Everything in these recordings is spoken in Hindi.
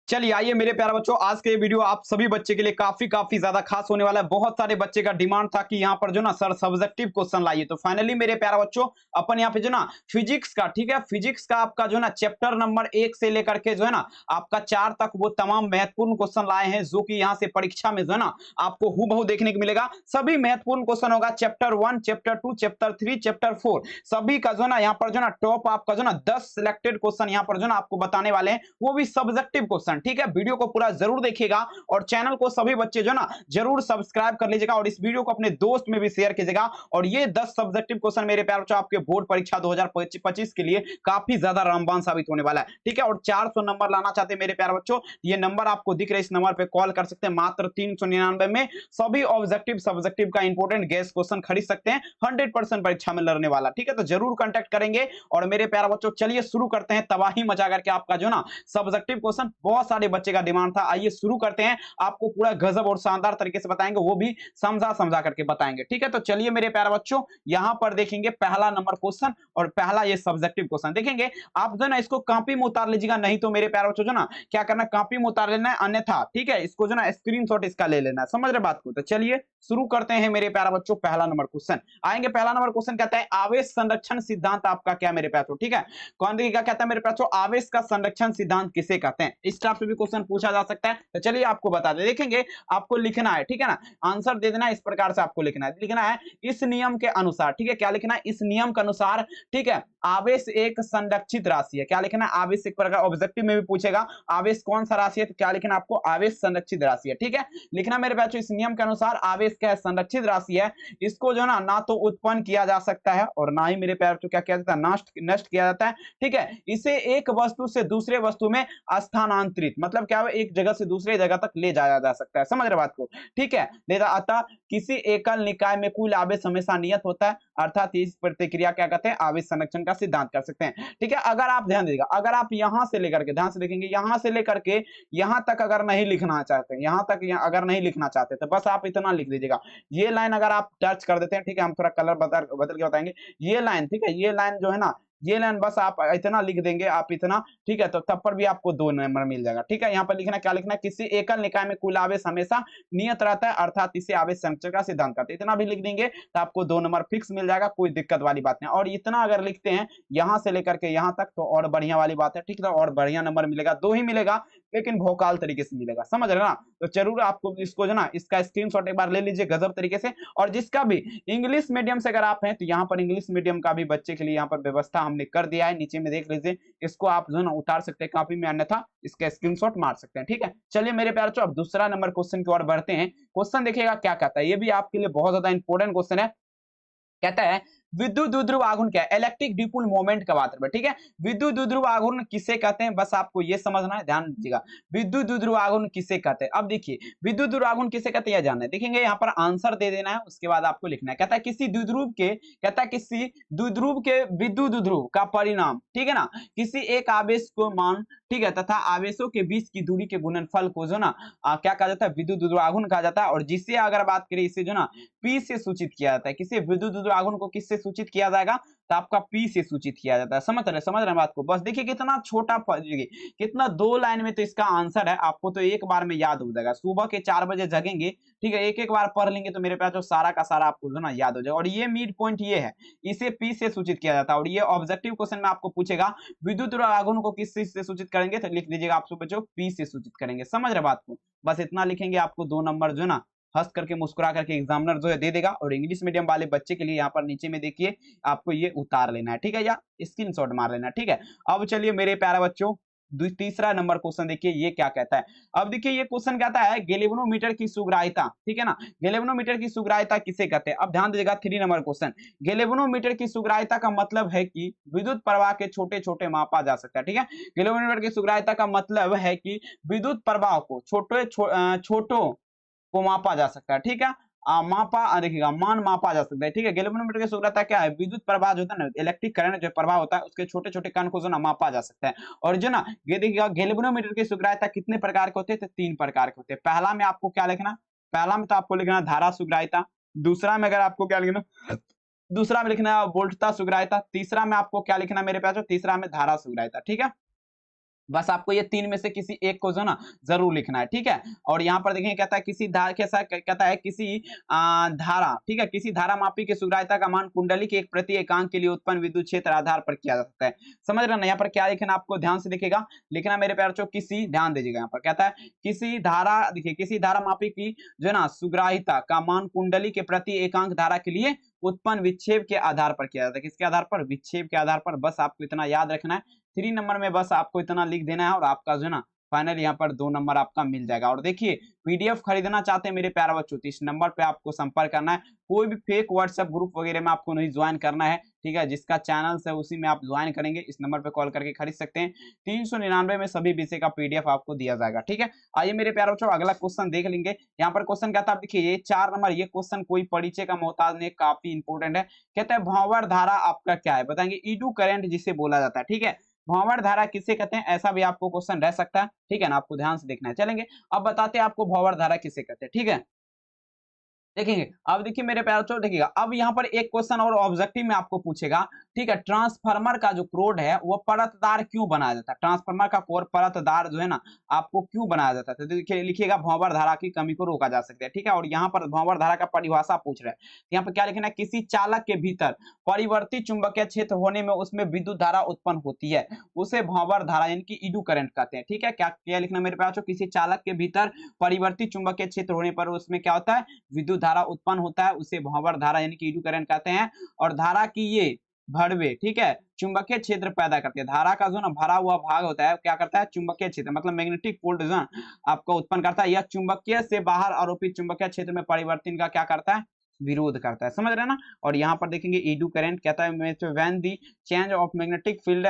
चलिए आइए मेरे प्यारे बच्चों, आज के ये वीडियो आप सभी बच्चे के लिए काफी ज्यादा खास होने वाला है। बहुत सारे बच्चे का डिमांड था कि यहाँ पर जो ना सर सब्जेक्टिव क्वेश्चन लाइए, तो फाइनली मेरे प्यारे बच्चों अपन यहाँ पे जो ना फिजिक्स का, ठीक है, फिजिक्स का आपका जो ना चैप्टर नंबर 1 से लेकर के जो है ना आपका 4 तक वो तमाम महत्वपूर्ण क्वेश्चन लाए हैं, जो कि यहाँ से परीक्षा में जो है ना आपको हूबहू देखने को मिलेगा। सभी महत्वपूर्ण क्वेश्चन होगा, चैप्टर 1, चैप्टर 2, चैप्टर 3, चैप्टर 4, सभी का जो ना यहाँ पर जो ना टॉप आपका जो ना 10 सिलेक्टेड क्वेश्चन यहाँ पर जो ना आपको बताने वाले हैं, वो भी सब्जेक्टिव क्वेश्चन। ठीक है, वीडियो को पूरा जरूर देखिएगा और चैनल को सभी बच्चे जो ना जरूर सब्सक्राइब कर लीजिएगा और इस वीडियो को अपने दोस्त में भी शेयर कीजिएगा। और ये 10 सब्जेक्टिव क्वेश्चन मेरे प्यारे बच्चों आपके बोर्ड परीक्षा 2025 के लिए काफी ज्यादा रामबाण साबित होने वाला है। ठीक है, और 400 नंबर लाना चाहते हैं मेरे प्यारे बच्चों, ये नंबर आपको दिख रहे, इस नंबर पे कॉल कर सकते हैं। मात्र 399 में सभी ऑब्जेक्टिव सब्जेक्टिव का इंपोर्टेंट गैस क्वेश्चन खरीद सकते हैं, 100% परीक्षा में लड़ने वाला। ठीक है, तो जरूर कांटेक्ट करेंगे। और मेरे प्यारे बच्चों चलिए शुरू करते हैं, तबाही मचा करके आपका जो ना सब्जेक्टिव क्वेश्चन बहुत सारे बच्चे का डिमांड था। आइए शुरू करते हैं, आपको पूरा गजब और शानदार तरीके से बताएंगे, वो भी समझा समझा करके बताएंगे। ठीक है, तो चलिए मेरे प्यारे बच्चों यहां पर देखेंगे पहला नंबर क्वेश्चन और पहला ये सब्जेक्टिव क्वेश्चन देखेंगे। आप जो ना इसको कॉपी में उतार लीजिएगा, नहीं तो मेरे प्यारे बच्चों जो ना क्या करना, कॉपी में उतार लेना है, अन्यथा ठीक है इसको जो ना स्क्रीनशॉट इसका ले लेना है। समझ रहे बात को? तो चलिए शुरू करते हैं मेरे प्यारे बच्चों, पहला नंबर क्वेश्चन आएंगे। पहला नंबर क्वेश्चन कहता है आवेश संरक्षण सिद्धांत आपका क्या मेरे प्यारे बच्चों? ठीक है, कौन देखिए क्या कहता है मेरे प्यारे बच्चों, आवेश का संरक्षण सिद्धांत किसे कहते हैं? इस टाइप से भी क्वेश्चन पूछा जा सकता है। तो चलिए आपको बता दें, देखेंगे आपको लिखना है, ठीक है ना, आंसर दे देना है, इस प्रकार से आपको लिखना है। लिखना है इस नियम के अनुसार, ठीक है, क्या लिखना है? इस नियम के अनुसार, ठीक है, आवेश एक संरक्षित राशि है। क्या लिखना है? आवेश एक प्रकार ऑब्जेक्टिव में भी पूछेगा आवेश कौन सा राशि है, तो क्या लिखना है आपको? आवेश संरक्षित राशि है। ठीक है, लिखना मेरे बच्चों इस नियम के अनुसार आवेश क्या है? संरक्षित राशि है। इसको जो ना ना तो उत्पन्न किया जा सकता है और ना ही मेरे प्यारे बच्चों क्या किया जाता है? नष्ट किया जाता है। ठीक है, इसे एक वस्तु से दूसरे वस्तु में स्थानांतरित, मतलब क्या है, एक जगह से दूसरे जगह तक ले जाया जा सकता है। समझ रहे बात को? ठीक है, अतः किसी एकल निकाय में कुल आवेश हमेशा नियत होता है, अर्थात इस प्रतिक्रिया क्या कहते हैं? आवेश संरक्षण का सिद्धांत कर सकते हैं। ठीक है, अगर आप ध्यान दीजिएगा, अगर आप यहां से लेकर के, ध्यान से देखेंगे, यहां से लेकर के यहां तक अगर नहीं लिखना चाहते, यहां तक अगर नहीं लिखना चाहते, तो बस आप इतना लिख दीजिएगा। ये लाइन अगर आप टच कर देते हैं, ठीक है, हम थोड़ा कलर बदल के बताएंगे। ये लाइन, ठीक है, ये लाइन जो है ना, ये लाइन बस आप इतना लिख देंगे, आप इतना, ठीक है, तो तब पर भी आपको 2 नंबर मिल जाएगा। ठीक है, यहाँ पर लिखना, क्या लिखना है? किसी एकल निकाय में कुल आवेश हमेशा नियत रहता है, अर्थात इसे आवेश संरक्षण का सिद्धांत कहते हैं। इतना भी लिख देंगे तो आपको 2 नंबर फिक्स मिल जाएगा, कोई दिक्कत वाली बात नहीं। और इतना अगर लिखते हैं यहां से लेकर के यहां तक, तो और बढ़िया वाली बात है। ठीक है, और बढ़िया नंबर मिलेगा, 2 ही मिलेगा, लेकिन भौकाल तरीके से मिलेगा। समझ रहे ना? तो जरूर आपको इसको जो ना इसका स्क्रीनशॉट एक बार ले लीजिए गजब तरीके से। और जिसका भी इंग्लिश मीडियम से अगर आप हैं, तो यहाँ पर इंग्लिश मीडियम का भी बच्चे के लिए यहाँ पर व्यवस्था हमने कर दिया है, नीचे में देख लीजिए, इसको आप जो ना उतार सकते हैं कॉपी में, अन्यथा इसका स्क्रीनशॉट मार सकते हैं। ठीक है, चलिए मेरे प्यारे बच्चों अब दूसरा नंबर क्वेश्चन की ओर बढ़ते हैं। क्वेश्चन देखिएगा क्या कहता है, ये भी आपके लिए बहुत ज्यादा इंपॉर्टेंट क्वेश्चन है। कहता है विद्युत द्विध्रुव आघूर्ण क्या है? इलेक्ट्रिक डिपोल मोमेंट का बात है। ठीक है, विद्युत द्विध्रुव आघूर्ण किसे कहते हैं? बस आपको ये समझना है, ध्यान दीजिएगा, विद्युत द्विध्रुव आघूर्ण किसे कहते हैं। अब देखिए विद्युत द्विध्रुव आघूर्ण किसे कहते हैं, यह जानना है। देखेंगे यहाँ पर आंसर दे देना है, उसके बाद आपको लिखना है। कहता है किसी द्विध्रुव के, कहता है किसी द्विध्रुव के विद्युत द्विध्रुव का परिणाम, ठीक है ना, किसी एक आवेश को मान, ठीक है, तथा आवेशों के बीच की दूरी के गुणनफल को जो ना क्या कहा जाता है? विद्युत द्विध्रुव आघूर्ण कहा जाता है। और जिसे अगर बात करें, इसे जो ना P से सूचित किया जाता है। किसी विद्युत द्विध्रुव आघूर्ण को किससे सूचित किया जाएगा? तो आपका P से सूचित किया जाता है। समझ रहे हैं बात को? बस देखिए कितना छोटा, कितना 2 लाइन में तो इसका आंसर है, आपको तो एक बार में याद हो जाएगा। सुबह के 4 बजे जगेंगे, ठीक है, एक एक बार पढ़ लेंगे तो मेरे पास जो सारा का सारा आपको जो ना याद हो जाएगा। और ये मिड पॉइंट ये है, इसे P से सूचित किया जाता है। और ये ऑब्जेक्टिव क्वेश्चन में आपको पूछेगा विद्युत द्विध्रुव आघूर्ण को किस चीज से सूचित करेंगे, तो लिख दीजिएगा आप बच्चों P से सूचित करेंगे। समझ रहे बात को? बस इतना लिखेंगे, आपको 2 नंबर जो ना हंस करके मुस्कुरा करके एग्जामिनर जो है दे देगा। और इंग्लिश मीडियम वाले बच्चे के लिए यहाँ पर नीचे में देखिए आपको ये उतार लेना है, ठीक है, या स्क्रीनशॉट मार लेना है। ठीक है, अब चलिए मेरे प्यारे बच्चों तीसरा नंबर क्वेश्चन देखिए ये क्या कहता है। अब देखिए ये क्वेश्चन कहता है गैल्वेनोमीटर की सुग्राह्यता, ठीक है ना, गैल्वेनोमीटर की सुग्राह्यता किसे कहते हैं? अब ध्यान दीजिएगा 3 नंबर क्वेश्चन, गैल्वेनोमीटर की सुग्राह्यता का मतलब है कि विद्युत प्रवाह के छोटे छोटे मापा जा सकता है। ठीक है, गैल्वेनोमीटर की सुग्राह्यता का मतलब है कि विद्युत प्रवाह को छोटों को मापा जा सकता है। ठीक है, देखिएगा मान मापा जा सकता है। ठीक है, गैल्वेनोमीटर की सुग्राह्यता क्या है? विद्युत प्रवाह जो होता है ना, इलेक्ट्रिक करंट जो प्रवाह होता है, उसके छोटे छोटे कण को जो ना मापा जा सकता है। और जो ना ये देखिएगा गैल्वेनोमीटर की सुग्राह्यता कितने प्रकार के होते हैं? तो 3 प्रकार के होते हैं। पहला में आपको क्या लिखना? पहला में तो आपको लिखना धारा सुग्राह्यता। दूसरा में अगर आपको क्या लिखना, दूसरा में लिखना है वोल्टता सुग्राह्यता। तीसरा में आपको क्या लिखना मेरे पास? तीसरा में धारा सुग्राह्यता। ठीक है, बस आपको ये तीन में से किसी एक को जो है ना जरूर लिखना है, ठीक है। और यहाँ पर देखेंगे कहता है किसी धारा कैसा कहता है किसी धारा, ठीक है, किसी धारा मापी की सुग्राह्यता का मान कुंडली के एक प्रति एकांक के लिए उत्पन्न विद्युत क्षेत्र आधार पर किया जा सकता है। समझ रहे हैं ना, यहाँ पर क्या लिखना आपको ध्यान से देखिएगा, लिखना मेरे प्यारे बच्चों किसी, ध्यान दीजिएगा यहाँ पर कहता है किसी धारा, देखिए किसी धारा मापी की जो है ना सुग्राह्यता का मान कुंडली के प्रति एकांक धारा के लिए उत्पन्न विक्षेप के आधार पर किया जाता है। किसके आधार पर? विक्षेप के आधार पर। बस आपको इतना याद रखना है, 3 नंबर में बस आपको इतना लिख देना है और आपका जो है ना फाइनल यहाँ पर 2 नंबर आपका मिल जाएगा। और देखिए पीडीएफ खरीदना चाहते हैं मेरे प्यारे बच्चों तो इस नंबर पे आपको संपर्क करना है। कोई भी फेक व्हाट्सएप ग्रुप वगैरह में आपको नहीं ज्वाइन करना है, ठीक है, जिसका चैनल है उसी में आप ज्वाइन करेंगे, इस नंबर पे कॉल करके खरीद सकते हैं। 399 में सभी विषय का पीडीएफ आपको दिया जाएगा, ठीक है। आइए मेरे प्यारे बच्चों अगला क्वेश्चन देख लेंगे। यहाँ पर क्वेश्चन कहता है, देखिए ये 4 नंबर, ये क्वेश्चन कोई परिचय का मोहताज नहीं, काफी इंपोर्टेंट है। कहता है भंवर धारा आपका क्या है, बताएंगे ईडू करंट जिसे बोला जाता है, ठीक है। भंवर धारा किसे कहते हैं, ऐसा भी आपको क्वेश्चन रह सकता है, ठीक है ना, आपको ध्यान से देखना है। चलेंगे अब बताते हैं आपको भंवर धारा किसे कहते हैं, ठीक है। देखेंगे अब देखिए मेरे प्यारे बच्चों, देखिएगा अब यहाँ पर एक क्वेश्चन और ऑब्जेक्टिव में आपको पूछेगा, ठीक है, ट्रांसफार्मर का जो कोड है वो परतदार क्यों बनाया जाता है, ट्रांसफार्मर का कोड परतदार जो है ना आपको क्यों बनाया जाता है, तो देखिए लिखिएगा भंवर धारा की कमी को रोका जा सकता है, ठीक है। और यहाँ पर भंवर धारा का परिभाषा पूछ रहा है, यहाँ पर क्या लिखना है, किसी चालक के भीतर परिवर्ती चुंबकीय क्षेत्र होने में उसमें विद्युत धारा उत्पन्न होती है, उसे भंवर धारा यानी कि ईडू करंट कहते हैं, ठीक है। क्या क्या लिखना मेरे प्यारे बच्चों, किसी चालक के भीतर परिवर्ती चुंबकीय क्षेत्र होने पर उसमें क्या होता है, विद्युत धारा उत्पन्न होता है, उसे भंवर धारा यानी कि ईडू करंट कहते हैं। और धारा की ये भड़वे, ठीक है, चुंबकीय क्षेत्र पैदा करते हैं। धारा का जो ना भरा हुआ भाग होता है क्या करता है, चुंबकीय क्षेत्र मतलब मैग्नेटिक पोल जो आपको उत्पन्न करता है। यह चुंबकीय से बाहर आरोपित चुंबकीय क्षेत्र में परिवर्तन का क्या करता है, विरोध करता है, समझ रहे हैं ना। और यहाँ पर देखेंगे ईडू करंट कहता है when the change of magnetic field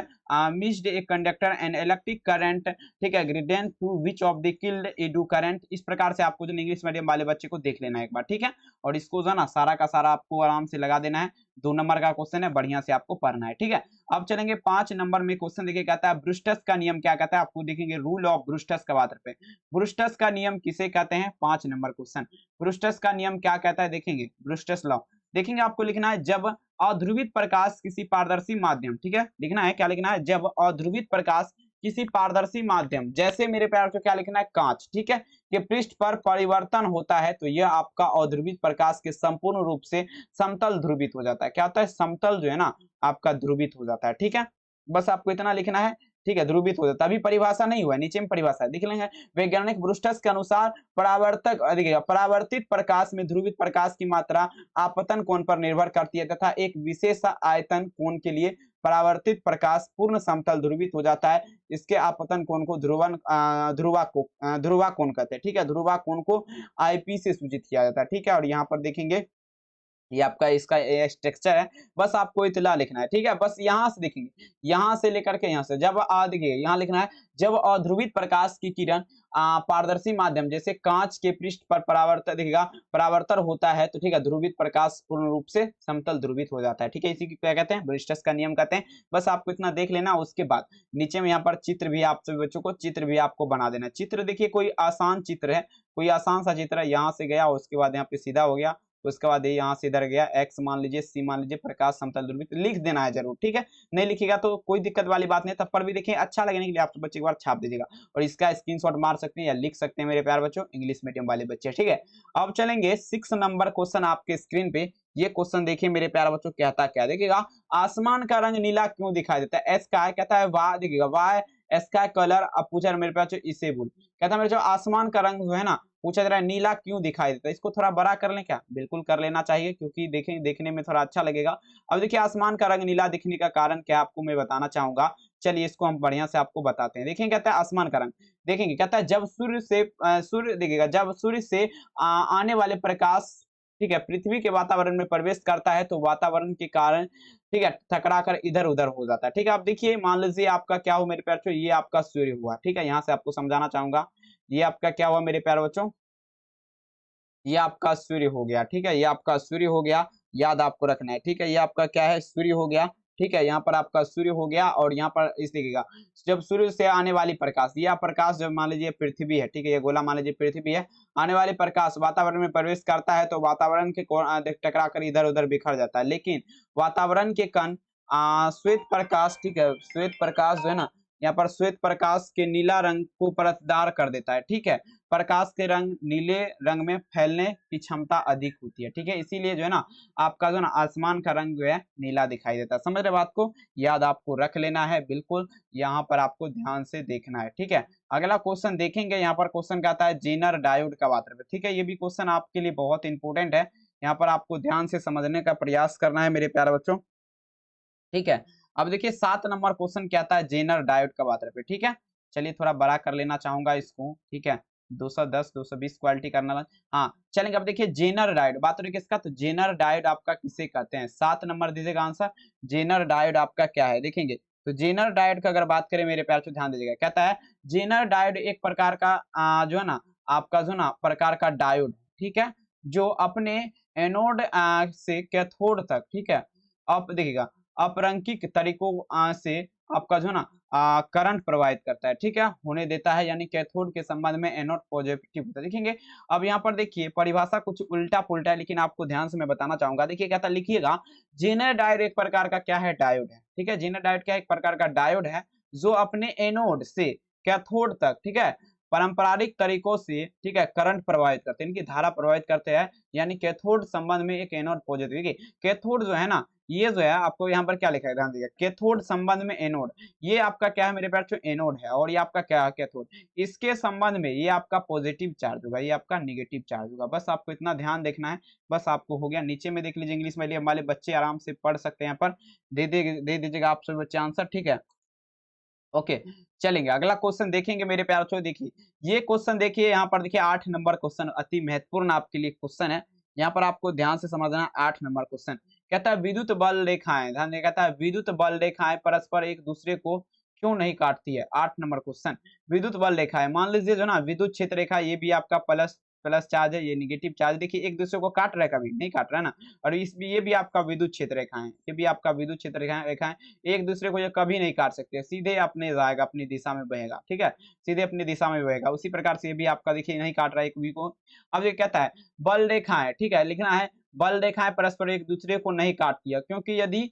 missed a conductor and electric current, ठीक है, gradient to which of the killed eddy current. इस प्रकार से आपको जो इंग्लिश मीडियम वाले बच्चे को देख लेना है एक बार, ठीक है। और इसको जो है ना सारा का सारा आपको आराम से लगा देना है, 2 नंबर का क्वेश्चन है, बढ़िया से आपको पढ़ना है, ठीक है। अब चलेंगे 5 नंबर में क्वेश्चन देखिए, कहता है ब्रूस्टर्स का नियम क्या कहता है, आपको देखेंगे रूल ऑफ ब्रूस्टर्स का बात पे। ब्रूस्टर्स का नियम किसे कहते हैं, 5 नंबर क्वेश्चन, ब्रूस्टर्स का नियम क्या कहता है, देखेंगे ब्रूस्टर्स लॉ। देखेंगे आपको लिखना है जब अध्रुवित प्रकाश किसी पारदर्शी माध्यम, ठीक है, लिखना है क्या लिखना है, जब अध्रुवित प्रकाश किसी पारदर्शी माध्यम जैसे मेरे प्यार को क्या लिखना है, कांच, ठीक है, के पृष्ठ पर परिवर्तन होता है तो यह आपका अध्रुवित प्रकाश के संपूर्ण रूप से समतल ध्रुवित हो जाता है। क्या होता है, समतल जो है ना आपका ध्रुवित हो जाता है, ठीक है। बस आपको इतना लिखना है, ठीक है, ध्रुवित हो जाता है। अभी परिभाषा नहीं हुआ है, नीचे में परिभाषा है, देख लेंगे। वैज्ञानिक ब्रूस्टर्स के अनुसार परावर्तक देखिएगा परावर्तित प्रकाश में ध्रुवित प्रकाश की मात्रा आपतन कोण पर निर्भर करती है तथा एक विशेष आयतन कोण के लिए परावर्तित प्रकाश पूर्ण समतल ध्रुवित हो जाता है। इसके आपतन कोण को ध्रुवा कोण कहते हैं, ठीक है, ध्रुवा कोण को आईपी से सूचित किया जाता है, ठीक है। और यहाँ पर देखेंगे ये आपका इसका स्ट्रक्चर है, बस आपको इतना लिखना है, ठीक है। बस यहाँ से देखेंगे, यहाँ से लेकर के यहाँ से जब देखिए यहाँ लिखना है जब अध्रुवित प्रकाश की किरण पारदर्शी माध्यम जैसे कांच के पृष्ठ पर परावर्तन देखिएगा परावर्तन होता है तो ठीक है ध्रुवित प्रकाश पूर्ण रूप से समतल ध्रुवित हो जाता है, ठीक है। इसी की क्या कहते हैं, ब्रूस्टर्स का नियम कहते हैं। बस आपको इतना देख लेना, उसके बाद नीचे में यहाँ पर चित्र भी आप सभी बच्चों को चित्र भी आपको बना देना। चित्र देखिए कोई आसान चित्र है, कोई आसान सा चित्र है, यहाँ से गया उसके बाद यहाँ पे सीधा हो गया, उसके बाद ये यहाँ से इधर गया, एक्स मान लीजिए, सी मान लीजिए, प्रकाश समतल ध्रुवित लिख देना है जरूर, ठीक है। नहीं लिखिएगा तो कोई दिक्कत वाली बात नहीं, तब पर भी देखिए अच्छा लगने के लिए आप बच्चे एक बार छाप दीजिएगा और इसका स्क्रीनशॉट मार सकते हैं या लिख सकते हैं मेरे प्यारे बच्चों, इंग्लिश मीडियम वाले बच्चे, ठीक है। अब चलेंगे 6 नंबर क्वेश्चन आपके स्क्रीन पे। ये क्वेश्चन देखिए मेरे प्यारे बच्चों, कहता क्या देखिएगा, आसमान का रंग नीला क्यों दिखाई देता है, स्काई कहता है वाह, देखिएगा वाह स्काई कलर। अब पूछा मेरे प्यारे बच्चों इसे बोल, कहता है मेरे जो आसमान का रंग जो है ना पूछा जा रहा है नीला क्यों दिखाई देता है, इसको थोड़ा बड़ा कर लें क्या, बिल्कुल कर लेना चाहिए क्योंकि देखें देखने में थोड़ा अच्छा लगेगा। अब देखिए आसमान का रंग नीला दिखने का कारण क्या आपको मैं बताना चाहूंगा, चलिए इसको हम बढ़िया से आपको बताते हैं। देखेंगे कहता है आसमान का रंग, देखेंगे कहता है जब सूर्य से सूर्य देखिएगा जब सूर्य से आने वाले प्रकाश, ठीक है, पृथ्वी के वातावरण में प्रवेश करता है तो वातावरण के कारण, ठीक है, टकरा कर इधर उधर हो जाता है, ठीक है। आप देखिए मान लीजिए आपका क्या हो मेरे प्यारे बच्चों, ये आपका सूर्य हुआ, ठीक है, यहाँ से आपको समझाना चाहूंगा, ये आपका क्या हुआ मेरे प्यारे बच्चों, ये आपका सूर्य हो गया, ठीक है, ये आपका सूर्य हो गया, याद आपको रखना है, ठीक है। ये आपका क्या है, सूर्य हो गया, ठीक है, यहाँ पर आपका सूर्य हो गया। और यहाँ पर इस देखिएगा जब सूर्य से आने वाली प्रकाश, यह प्रकाश जब मान लीजिए पृथ्वी है, ठीक है, ये गोला मान लीजिए पृथ्वी है, आने वाले प्रकाश वातावरण में प्रवेश करता है तो वातावरण के टकरा कर इधर उधर बिखर जाता है, लेकिन वातावरण के कण श्वेत प्रकाश, ठीक है, श्वेत प्रकाश जो है ना यहाँ पर श्वेत प्रकाश के नीला रंग को परतदार कर देता है, ठीक है। प्रकाश के रंग नीले रंग में फैलने की क्षमता अधिक होती है, ठीक है। इसीलिए जो है ना आपका जो है ना आसमान का रंग जो है नीला दिखाई देता है। समझ रहे बात को, याद आपको रख लेना है, बिल्कुल यहाँ पर आपको ध्यान से देखना है, ठीक है। अगला क्वेश्चन देखेंगे, यहाँ पर क्वेश्चन क्या आता है, जेनर डायोड का मात्रा, ठीक है। ये भी क्वेश्चन आपके लिए बहुत इंपॉर्टेंट है, यहाँ पर आपको ध्यान से समझने का प्रयास करना है मेरे प्यारे बच्चों, ठीक है। अब देखिए 7 नंबर क्वेश्चन क्या आता है, जेनर डायोड का मात्रा पे, ठीक है। चलिए थोड़ा बड़ा कर लेना चाहूंगा इसको, ठीक है। 210 220 क्वालिटी करना, हाँ चलेंगे। अब देखिए जेनर डायोड बात हो रही है किसका, तो जेनर डायोड आपका किसे कहते हैं, 7 नंबर दीजिएगा आंसर। जेनर डायोड आपका क्या है, देखेंगे तो जेनर डायोड का अगर बात करें मेरे प्यार से ध्यान दीजिएगा, कहता है जेनर डायोड एक प्रकार का जो है ना आपका जो ना प्रकार का डायोड, ठीक है, जो अपने एनोड से कैथोड तक, ठीक है, अब देखिएगा अपरंकिक तरीकों से आपका जो है ना करंट प्रवाहित करता है, ठीक है, होने देता है, यानी कैथोड के संबंध में एनोड पॉजिटिव होता है। देखेंगे अब यहाँ पर देखिए परिभाषा कुछ उल्टा पुल्टा है, लेकिन आपको ध्यान से मैं बताना चाहूंगा। देखिए कहता लिखिएगा जेनर डायोड एक प्रकार का क्या है, डायोड है, ठीक है। जेनर डायोड क्या एक प्रकार का डायोड है जो अपने एनोड से कैथोड तक, ठीक है, पारंपरिक तरीकों से, ठीक है, करंट प्रवाहित करते हैं, इनकी धारा प्रवाहित करते हैं, यानी कैथोड संबंध में एक एनोड पॉजिटिव। देखिए कैथोड जो है ना, ये जो है आपको यहाँ पर क्या लिखा है, ध्यान दीजिएगा, कैथोड संबंध में एनोड, ये आपका क्या है मेरे प्यार जो एनोड है, और ये आपका क्या है कैथोड, इसके संबंध में ये आपका पॉजिटिव चार्ज होगा, ये आपका निगेटिव चार्ज होगा। बस आपको इतना ध्यान देखना है, बस आपको हो गया। नीचे में देख लीजिए इंग्लिश में, हमारे बच्चे आराम से पढ़ सकते हैं, यहाँ पर दे दीजिएगा आप सभी बच्चे आंसर, ठीक है। ओके चलेंगे अगला क्वेश्चन देखेंगे मेरे प्यारे बच्चों। देखिए ये क्वेश्चन देखिए, यहाँ पर देखिए 8 नंबर क्वेश्चन अति महत्वपूर्ण आपके लिए क्वेश्चन है, यहाँ पर आपको ध्यान से समझना है। 8 नंबर क्वेश्चन कहता है विद्युत बल रेखाएं, ध्यान दें, कहता है विद्युत बल रेखाएं परस्पर एक दूसरे को क्यों नहीं काटती है। 8 नंबर क्वेश्चन, विद्युत बल रेखाएं, मान लीजिए जो ना विद्युत क्षेत्र रेखा, ये भी आपका प्लस प्लस चार्ज है, ये निगेटिव चार्ज, देखिए एक दूसरे को काट रहा है, कभी नहीं काट रहा है ना। और इस ये भी आपका विद्युत क्षेत्र रेखा है, ये भी आपका विद्युत क्षेत्र रेखा है, एक दूसरे को ये कभी नहीं काट सकते, सीधे अपने जाएगा, अपनी दिशा में बहेगा, ठीक है, सीधे अपनी दिशा में बहेगा। उसी प्रकार से ये भी आपका देखिए नहीं काट रहा है एक भी को। अब ये कहता है बल रेखाएं, ठीक है, लिखना है बल रेखाएं परस्पर एक दूसरे को नहीं काटती है, क्योंकि यदि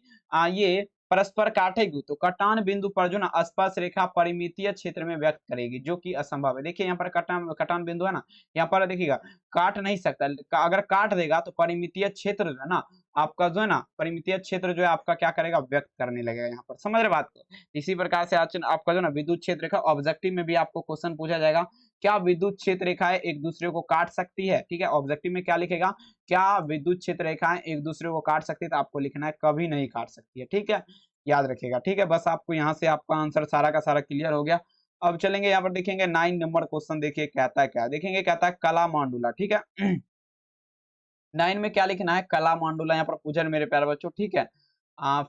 ये परस्पर काटेगी तो कटान बिंदु पर जो ना स्पर्श रेखा परिमितीय क्षेत्र में व्यक्त करेगी, जो कि असंभव है। देखिए यहाँ पर कटान बिंदु है ना, यहाँ पर देखिएगा काट नहीं सकता, अगर काट देगा तो परिमितीय क्षेत्र जो है ना आपका जो है ना परिमितीय क्षेत्र जो है आपका क्या करेगा, व्यक्त करने लगेगा। यहाँ पर समझ रहे बात को। इसी प्रकार से आज आपका जो ना विद्युत क्षेत्र रेखा ऑब्जेक्टिव में भी आपको क्वेश्चन पूछा जाएगा, क्या विद्युत क्षेत्र रेखाएं एक दूसरे को काट सकती है, ठीक है। ऑब्जेक्टिव में क्या लिखेगा, क्या विद्युत क्षेत्र रेखाएं एक दूसरे को काट सकती है, तो आपको लिखना है कभी नहीं काट सकती है, ठीक है, याद रखिएगा, ठीक है। बस आपको यहाँ से आपका आंसर सारा का सारा क्लियर हो गया। अब चलेंगे यहाँ पर देखेंगे 9 नंबर क्वेश्चन, देखिए कहता है क्या, देखेंगे कहता है कला मांडुला, ठीक है। 9 में क्या लिखना है, कला मांडुला, यहाँ पर पूछा मेरे प्यारे बच्चों, ठीक है।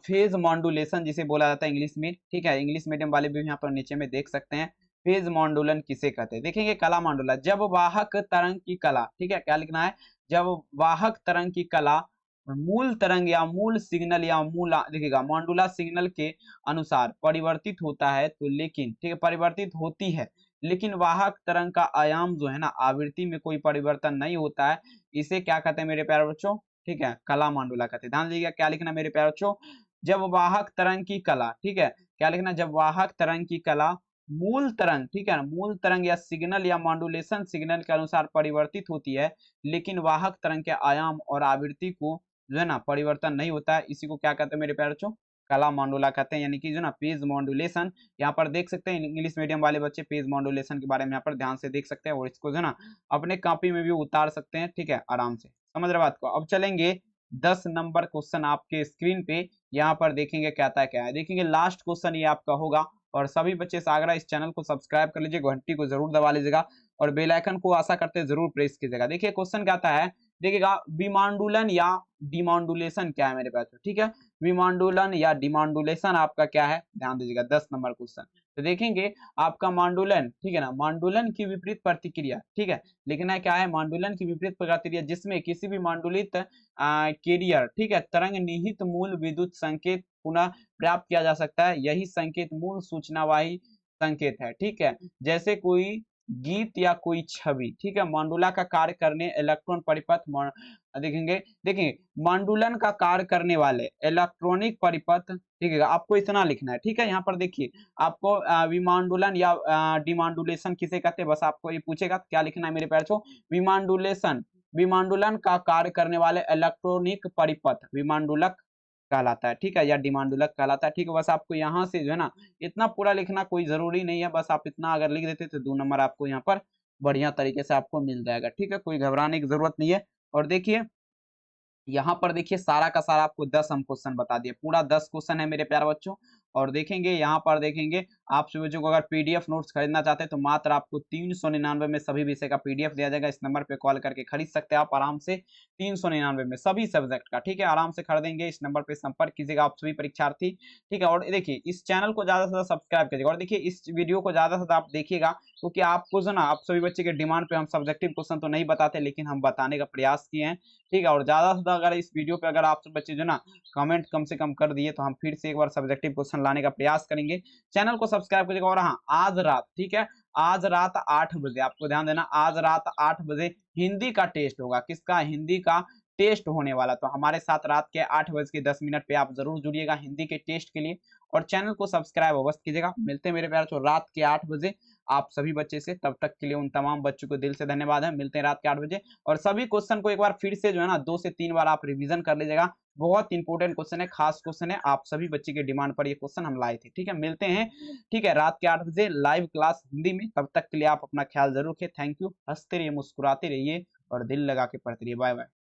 फेज मॉड्यूलेशन जिसे बोला जाता है इंग्लिश में, ठीक है, इंग्लिश मीडियम वाले भी यहाँ पर नीचे में देख सकते हैं। फेज मॉड्यूलन किसे कहते हैं, देखेंगे कला मांडुला, जब वाहक तरंग की कला, ठीक है, क्या लिखना है, जब वाहक तरंग की कला मूल तरंग या मूल सिग्नल या मूल देखिएगा मॉड्यूला सिग्नल के अनुसार परिवर्तित होता है, तो लेकिन ठीक है परिवर्तित होती है, लेकिन वाहक तरंग का आयाम जो है ना आवृत्ति में कोई परिवर्तन नहीं होता है, इसे क्या कहते हैं मेरे प्यारे बच्चों, ठीक है, कला मांडुला कहते हैं। ध्यान दीजिएगा क्या लिखना मेरे प्यारे बच्चों, जब वाहक तरंग की कला, ठीक है, क्या लिखना, जब वाहक तरंग की कला मूल तरंग, ठीक है, मूल तरंग या सिग्नल या मॉड्यूलेशन सिग्नल के अनुसार परिवर्तित होती है, लेकिन वाहक तरंग के आयाम और आवृत्ति को जो है ना परिवर्तन नहीं होता है, इसी को क्या कहते हैं मेरे प्यारे बच्चों, कला मांडुला कहते हैं, यानी कि जो ना पेज मॉड्यूलेशन। यहाँ पर देख सकते हैं इंग्लिश मीडियम वाले बच्चे पेज मॉड्यूलेशन के बारे में यहाँ पर ध्यान से देख सकते हैं, और इसको जो है ना अपने कॉपी में भी उतार सकते हैं, ठीक है, आराम से समझ रहे बात को। अब चलेंगे 10 नंबर क्वेश्चन आपके स्क्रीन पे, यहाँ पर देखेंगे कहता है क्या है, देखेंगे लास्ट क्वेश्चन ये आपका होगा। और सभी बच्चे से आग्रह, इस चैनल को सब्सक्राइब कर लीजिए, घंटी को जरूर दबा लीजिएगा, और बेल आइकन को आशा करते जरूर प्रेस कीजिएगा। देखिए क्वेश्चन क्या आता है, देखिएगा विमांडुलन या डिमांडुलेशन क्या है मेरे पास, ठीक है, विमांडुलन या डिमांडुलेशन आपका क्या है, ध्यान दीजिएगा 10 नंबर क्वेश्चन। तो देखेंगे आपका मांडुलन, ठीक है ना, मांडुलन की विपरीत प्रतिक्रिया, ठीक है, लिखना है क्या है, मांडुलन की विपरीत प्रतिक्रिया जिसमें किसी भी मांडुलित कैरियर, ठीक है, तरंग निहित मूल विद्युत संकेत पुनः प्राप्त किया जा सकता है, यही संकेत मूल सूचनावाही संकेत है, ठीक है। जैसे कोई गीत या कोई छवि, ठीक है। मांडुला का कार्य करने इलेक्ट्रॉन परिपथ देखेंगे, देखिए मांडुलन का कार्य करने वाले इलेक्ट्रॉनिक परिपथ, ठीक है, आपको इतना लिखना है, ठीक है। यहाँ पर देखिए आपको विमांडुलन या डिमांडुलेशन किसे कहते हैं, बस आपको ये पूछेगा क्या लिखना है मेरे प्यारे बच्चों, विमांडुलेशन, विमांडुलन का कार्य करने वाले इलेक्ट्रॉनिक परिपथ विमांडुलक कहलाता है, ठीक है, या डिमांडुलक कहलाता है, ठीक है। बस आपको यहाँ से जो है ना इतना पूरा लिखना कोई जरूरी नहीं है, बस आप इतना अगर लिख देते तो 2 नंबर आपको यहाँ पर बढ़िया तरीके से आपको मिल जाएगा, ठीक है, कोई घबराने की जरूरत नहीं है। और देखिए यहाँ पर देखिए सारा का सारा आपको 10 हम क्वेश्चन बता दिए, पूरा 10 क्वेश्चन है मेरे प्यारे बच्चों। और देखेंगे यहाँ पर देखेंगे आप सभी बच्चों को अगर पीडीएफ नोट्स खरीदना चाहते हैं तो मात्र आपको 399 में सभी विषय का पीडीएफ दिया जाएगा। इस नंबर पे कॉल करके खरीद सकते हैं आप आराम से 399 में सभी सब्जेक्ट का, ठीक है, आराम से खरीदेंगे। इस नंबर पे संपर्क कीजिएगा आप सभी परीक्षार्थी, ठीक है। और देखिए इस चैनल को ज्यादा से ज्यादा सब्सक्राइब कीजिएगा और देखिए इस वीडियो को ज्यादा से ज्यादा आप देखिएगा, क्योंकि आपको जो ना आप सभी बच्चे के डिमांड पे हम सब्जेक्टिव क्वेश्चन तो नहीं बताते, लेकिन हम बताने का प्रयास किए हैं, ठीक है। और ज्यादा से ज्यादा अगर इस वीडियो पे अगर आप सब बच्चे जो ना कमेंट कम से कम कर दिए तो हम फिर से एक बार सब्जेक्टिव क्वेश्चन लाने का प्रयास करेंगे। चैनल को सब्सक्राइब करिएगा। और हाँ, आज रात, ठीक है, आज रात 8 बजे आपको ध्यान देना, आज रात 8 बजे हिंदी का टेस्ट होगा। किसका? हिंदी का टेस्ट होने वाला। तो हमारे साथ रात के 8:10 पे आप जरूर जुड़िएगा हिंदी के टेस्ट के लिए और चैनल को सब्सक्राइब अवश्य कीजिएगा। मिलते हैं मेरे प्यारे तो रात के 8 बजे आप सभी बच्चे से। तब तक के लिए उन तमाम बच्चों को दिल से धन्यवाद है। मिलते हैं रात के 8 बजे और सभी क्वेश्चन को एक बार फिर से जो है ना 2 से 3 बार आप रिवीजन कर लीजिएगा। बहुत इंपॉर्टेंट क्वेश्चन है, खास क्वेश्चन है, आप सभी बच्चे के डिमांड पर ये क्वेश्चन हम लाए थे, ठीक है। मिलते हैं, ठीक है, रात के 8 बजे लाइव क्लास हिंदी में। तब तक के लिए आप अपना ख्याल जरूर रखिए। Thank you. हंसते रहिए, मुस्कुराते रहिए और दिल लगा के पढ़ते रहिए। Bye bye.